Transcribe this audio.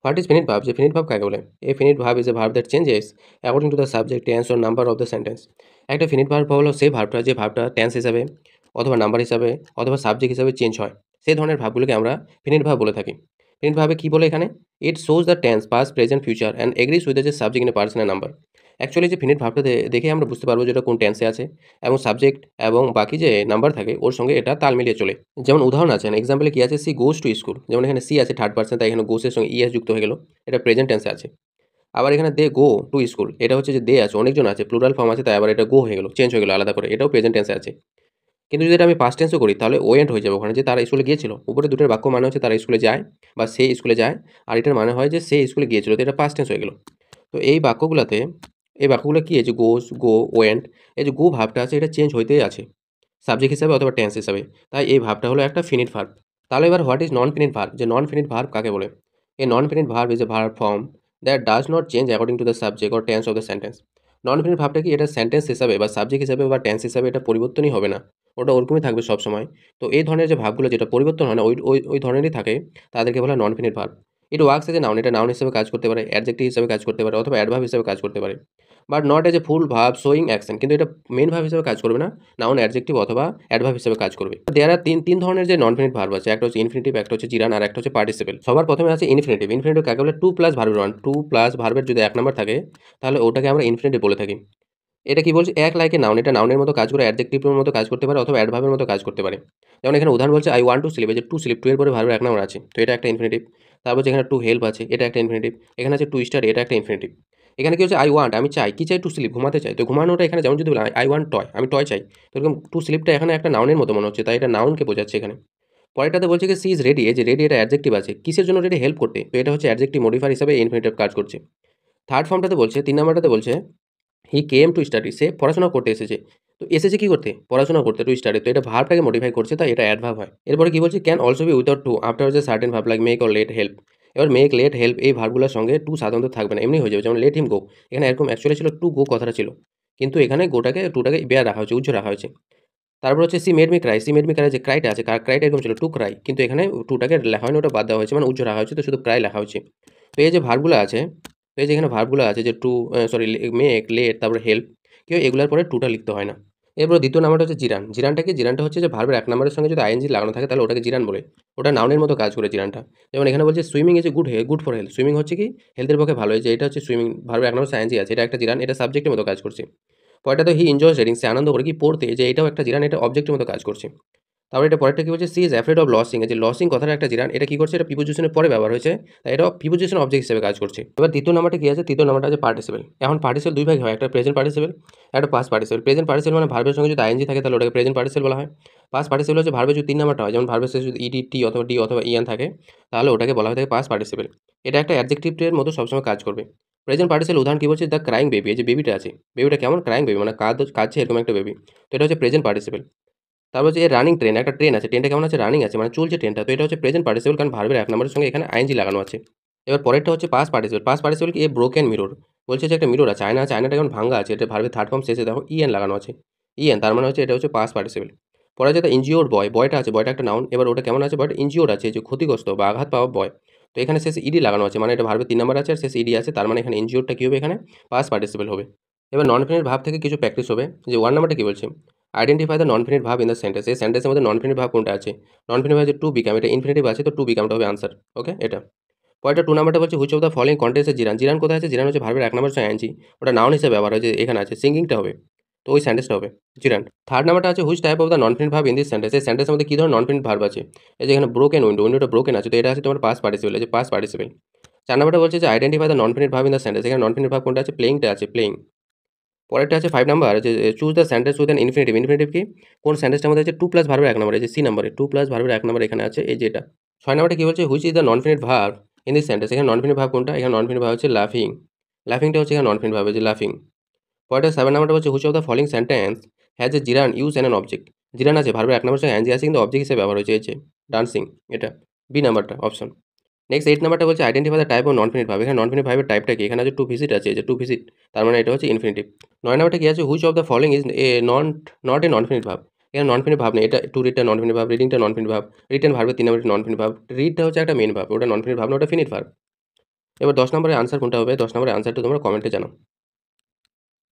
What is ফিনিট verb? যে ফিনিট verb কাকে বলে? A finite verb is a verb that changes according to the subject, tense or number of the sentence. একটা finite verb হলো সেই ভার্বটা যে ভার্বটা tense হিসাবে অথবা নাম্বার হিসাবে অথবা সাবজেক্ট হিসাবে চেঞ্জ হয়, সেই ধরনের ভার্বগুলোকে আমরা ফিনিট ভার্ব বলে থাকি। ফিনিট ভার্বে কী বলে এখানে? It shows the tense past present future and agrees with the যে subject in a person number. Actually যে ফিনিট ভার্বটা দেখে আমরা বুঝতে পারবো যে এটা কোন টেন্সে আছে এবং সাবজেক্ট এবং বাকি যে নাম্বার থাকে ওর সঙ্গে এটা তাল মিলিয়ে চলে। যেমন উদাহরণ আছে, এক্সাম্পলে কি আছে? সি গোজ টু স্কুল, যেমন এখানে সি আছে থার্ড পার্সন, তাই এখানে গোসের সঙ্গে ইএস যুক্ত হয়ে গেল, এটা প্রেজেন্ট টেন্সে আছে। আবার এখানে দে গো টু স্কুল, এটা হচ্ছে যে দে আছে, অনেকজন আছে, প্লুরাল ফর্ম আছে, তাই আবার এটা গো হয়ে গেল, চেঞ্জ হয়ে গেল আলাদা করে, এটাও প্রেজেন্ট টেন্সে আছে। কিন্তু যদি এটা আমি পাস্ট টেন্সও করি তাহলে ওয়েন্ট হয়ে যাবে ওখানে, যে তারা স্কুলে গিয়েছিল। উপরে দুটোর বাক্য মানে হচ্ছে তারা স্কুলে যায় বা সে স্কুলে যায়, আর এটার মানে হয় যে সে স্কুলে গিয়েছিল, তো এটা পাস্ট টেন্স হয়ে গেল। তো এই বাক্যগুলো কি আছে? গোস, গো, ওয়েন্ট, এই যে গো ভাবটা আছে এটা চেঞ্জ হইতেই আছে সাবজেক্ট হিসাবে অথবা টেন্স হিসাবে, তাই এই ভাবটা হলো একটা ফিনিট ভার্ব। তাহলে এবার what is non finite verb? যে নন ফিনিট ভার্ব কাকে বলে? A non finite verb is a verb form that does not change according to the subject or tense of the sentence. Non finite ভার্বটা কি? এটা sentence হিসাবে বা subject হিসাবে বা টেন্স হিসাবে এটা পরিবর্তনই হবে না, ওটা ওরকমই থাকবে সবসময়। তো এই ধরনের যে ভাবগুলো যেটা পরিবর্তন হয় না, ওই ধরনেরই থাকে, তাদেরকে বলা হয় non finite verb. It works as a noun, এটা নাউন হিসেবে কাজ করতে পারে, অ্যাডজেক্টিভ হিসেবে কাজ করতে পারে অথবা অ্যাডভার্ব হিসেবে কাজ করতে পারে, but not as a full verb showing action. কিন্তু এটা মেন ভার্ব হিসেবে কাজ করবে না, নাউন, অ্যাডজেক্টিভ অথবা অ্যাডভার্ব হিসেবে কাজ করবে। দেয়ার আর তিন ধরনের যে নন ফিনিট ভার্ব আছে, একটা হচ্ছে ইনফিনিটিভ, একটা হচ্ছে জিরান, আর একটা হচ্ছে পার্টিসিপেল। সবার প্রথমে আছে ইনফিনিটিভ। ইনফিনিটিভ কাকে বলে? টু প্লাস ভার্বের ওয়ান, টু প্লাস ভার্বের যদি এক নাম্বার থাকে তাহলে ওটাকে আমরা ইনফিনিটিভ বলে থাকি। এটা কি বলছে? এক লাইকে নাউন, এটা নাউনের মতো কাজ করে, অ্যাডজেক্টিভের মতো কাজ করতে পারে অথবা অ্যাডভার্বের মতো কাজ করতে পারে। যেমন এখানে উদাহরণ বলছে আই ওয়ান্ট টু স্লিপ, এই যে টু স্লিপ, টু এর পরে ভার্বের এক নাম্বার আছে, তো এটা একটা ইনফিনিটিভ। তারপর যেখানে টু হেল্প আছে, এটা একটা ইনফিনিটিভ। এখানে আছে টু স্টাডি, এটা একটা ইনফিনিটিভ। এখানে কি হচ্ছে? আই ওয়ান্ট, আমি চাই, কি চাই? টু স্লিপ, ঘুমাতে চাই। তো ঘুমানোটা এখানে যেমন যদি বলি আই ওয়ান্ট টয়, আমি টয় চাই, তো এরকম টু স্লিপটা এখানে একটা নাউনের মতো মনে হচ্ছে, তাই এটা নাউনকে বোঝাচ্ছে এখানে। পরেরটাতে বলছে কি সি ইজ রেডি, এই যে রেডি এটা অ্যাডজেক্টিভ আছে, কিসের জন্য রেডি? হেল্প করতে, তো এটা হচ্ছে অ্যাডজেক্টিভ মডিফায়ার হিসেবে ইনফিনিটিভ কাজ করছে। থার্ড ফর্মটাতে বলছে, ৩ নাম্বারটাতে বলছে হি কেম টু স্টাডি, সে পড়াশোনা করতে এসেছে। তো এসেছে কি করতে? পড়াশোনা করতে, টু স্টাডি, তো এটা ভার্বটাকে মডিফাই করছে, তাই এটা অ্যাডভার্ব হয়। এরপরে কি বলছে? Can also be without to after যে certain verb like make or let help. এবার মেক, লেট, হেল্প এই ভার্বগুলোর সঙ্গে টু সাধারণত থাকবে না, এমনি হয়ে যাবে। যেমন লেট হিম গো, এখানে এরকম অ্যাকচুয়ালি ছিল টু গো কথাটা ছিল, কিন্তু এখানে টুটাকে বেয়ার রাখা হয়েছে, উজ্জ্ব রাখা হয়েছে। তারপর হচ্ছে she made me cry, she made me cry, যে ক্রাইটা আছে, ক্রাইটা এরকম ছিল টু ক্রাই, কিন্তু এখানে টুটাকে লেখা হয়নি, ওটা বাদ দেওয়া হয়েছে, মানে উজ্জ্ব রাখা হয়েছে, তো শুধু ক্রাই লেখা হয়েছে। তো এই যে ভার্বগুলো আছে, তো এই যে এখানে ভার্বগুলো আছে যে টু, সরি, মেক, লেট, তারপরে হেল্প, কেউ এগুলোর পরে টুটা লিখতে হয় না। এরপর দ্বিতীয় নাম্বারটা হচ্ছে জিরান। জিরানটা কি? জিরানটা হচ্ছে যে ভার্বের এক নাম্বারের সঙ্গে যদি আইএনজি লাগানো থাকে তাহলে ওটাকে জিরান বলে, ওটা নাউনের মতো কাজ করে জিরানটা। যেমন এখানে বলছে swimming is a good for health, swimming হচ্ছে কি? হেলথের পক্ষে ভালো, এই যে এটা হচ্ছে সুইমিং, ভার্বের এক নম্বর আইএনজি আছে, এটা একটা জিরান, এটা সাবজেক্টের মতো কাজ করছে। পরেরটা তো হি এনজয়স রিডিং, সে আনন্দ করে কি? পড়তে, যে এটাও একটা জিরান, এটা অবজেক্টের মতো কাজ করছে। তারপরে এটা পরেরটা কি বলছে? She is afraid of losing, এই যে লসিং কথাটা একটা জিরান, এটা কি করছে? এটা প্রিপোজিশনের পরে ব্যবহার হয়েছে, তাই এটা প্রিপোজিশন অবজেক্ট হিসেবে কাজ করছে। এবার দ্বিতীয় নাম্বারটা কি আছে? তৃতীয় নাম্বারটা আছে পার্টিসিপেল। এখন পার্টিসিপেল দুই ভাগ হয়, একটা প্রেজেন্ট পার্টিসিপেল, একটা পাস্ট পার্টিসিপেল। প্রেজেন্ট পার্টিসিপেল মানে ভার্বের সঙ্গে যদি আইএনজি থাকে তাহলে ওটাকে প্রেজেন্ট পার্টিসিপেল বলা হয়। পাস্ট পার্টিসিপেল হচ্ছে ভার্বের যদি তিন নাম্বারটা হয়, যেমন ভার্বের শেষে যদি ইডি, টি অথবা ডি অথবা ইএন থাকে, তাহলে ওটাকে বলা হয় থাকে পাস্ট পার্টিসিপেল। এটা একটা অ্যাডজেক্টিভের মতো সবসময় কাজ করবে। প্রেজেন্ট পার্টিসিপেল উদাহরণ কি বলছে? দ্য ক্রাইং বেবি, এই যে বেবিটা আছে, বেবিটা কেমন? ক্রাইং বেবি, মানে কাঁদছে এরকম একটা বেবি, তো এটা হচ্ছে প্রেজেন্ট পার্টিসিপেল। তারপর হচ্ছে রানিং ট্রেন, একটা ট্রেন আছে, ট্রেনটা কেমন আছে? রানিং আছে, মানে চলছে ট্রেনটা, তো এটা হচ্ছে প্রেজেন্ট পার্টিসিপল, কারণ ভার্বের এক নম্বরের সঙ্গে এখানে আইএনজি লাগানো আছে। এবার পরেরটা হচ্ছে পাস্ট পার্টিসিপল। পাস্ট পার্টিসিপল কি? এ ব্রোকেন মিরর, বলছে যে একটা মিরর আছে, আয়না আছে, আয়নাটা কেমন? ভাঙা আছে, এটা ভার্বের থার্ড ফর্ম শেষে দেখো ইএন লাগানো আছে, ইএন, তার মানে হচ্ছে এটা হচ্ছে পাস্ট পার্টিসিপল। পরে যেটা ইনজিওর্ড বয়, বয়টা আছে, বয়টা একটা নাউন, এবার ওটা কেমন আছে? বয়টা ইনজিওর্ড আছে, যে ক্ষতিগ্রস্ত বা আঘাত পাওয়া বয়, তো এখানে শেষে ইডি লাগানো আছে, মানে এটা ভার্বের ৩ নাম্বার আছে আর শেষে ইডি আছে, তার মানে এখানে ইনজিওর্ডটা কি হবে? এখানে পাস্ট পার্টিসিপল হবে। এবার নন ফিনিট ভার্ব থেকে কিছু প্র্যাকটিস হবে, যে ওয়ান নাম্বারটা কি বলছে? Identify the non finite verb in the sentence, এই সেন্টেন্সের মধ্যে নন ফিনিট ভার্ব কোনটা আছে? নন ফিনিট ভার্ব যে টু বিকাম, এটা ইনফিনিটিভ আছে, তো টু বিকামটা হবে আনসার। ওকে, এটা পরেরটা 2 নাম্বারটা বলছে which of the following contains a gerund. Gerund কোথায় আছে? জিরান হচ্ছে ভার্বের এক নাম্বার হচ্ছে আইএনজি, ওটা নাউন হিসেবে ব্যবহার হয়, যে এখানে আছে, সিঙ্গিংটা হবে, তো ওই সেন্টেন্সটা হবে জিরান। থার্ড নাম্বারটা আছে which type of the non finite verb in this sentence, এই সেন্টেন্সের মধ্যে কী ধরনের নন ফিনিট ভার্ব আছে? এই যে এখানে ব্রোকেন উইন্ডো, উইন্ডোটা ব্রোকেন আছে, তো এটা আছে তোমার পাস্ট পার্টিসিপল, এই যে পাস্ট পার্টিসিপল। 4 নাম্বারটা বলছে যে identify the non finite verb in the sentence, এখানে নন ফিনিট ভার্ব কোনটা আছে? প্লেইংটা আছে, প্লেইং। পরেরটা আছে 5 নাম্বার, যে choose the sentence with an infinitive. Infinitive কি? কোন সেন্টেন্সটার মধ্যে আছে টু প্লাস ভার্বের এক নাম্বার, এই যে সি নাম্বারে টু প্লাস ভার্বের এক নাম্বার এখানে আছে, এই যে এটা। 6 নাম্বারটা কি বলছে? Which is the non finite verb in this sentence, এখানে নন ফিনিট ভার্ব কোনটা? এখানে নন ফিনিট ভার্ব হচ্ছে লাফিং, লাফিংটা হচ্ছে এখানে নন ফিনিট ভার্ব, যে লাফিং। পরেরটা 7 নাম্বারটা হচ্ছে which of the following sentence has a gerund use an an object. Gerund আছে, ভার্বের এক নাম্বার সঙ্গে অ্যানজি আছে, কিন্তু অবজেক্ট হিসেবে ব্যবহার হয়েছে, এই যে ডান্সিং, এটা বি নাম্বারটা অপশন। নেক্সট 8 নাম্বারটা বলছে identify the type of non finite verb, এখানে নন ফিনিট ভার্বের টাইপটা কি? এখানে আছে টু ভিজিট আছে, এই যে টু ভিজিট, তার মানে এটা হচ্ছে ইনফিনিটিভ। 9 নাম্বারটা কি আছে? Which of the following is a not a non finite verb, এখানে নন ফিনিট ভার্ব নেই, এটা টু রিডটা নন ফিনিট ভার্ব, রিডিংটা নন ফিনিট ভার্ব, রিটেন ভার্বের 3 নাম্বারটি নন ফিনিট ভার্ব, রিডটা হচ্ছে একটা মেন ভার্ব, ওটা নন ফিনিট ভার্ব না, ওটা ফিনিট ভার্ব। এবার 10 নম্বরের আনসার কোনটা হবে? 10 নম্বরের আনসারটা তোমরা কমেন্টে জানাও।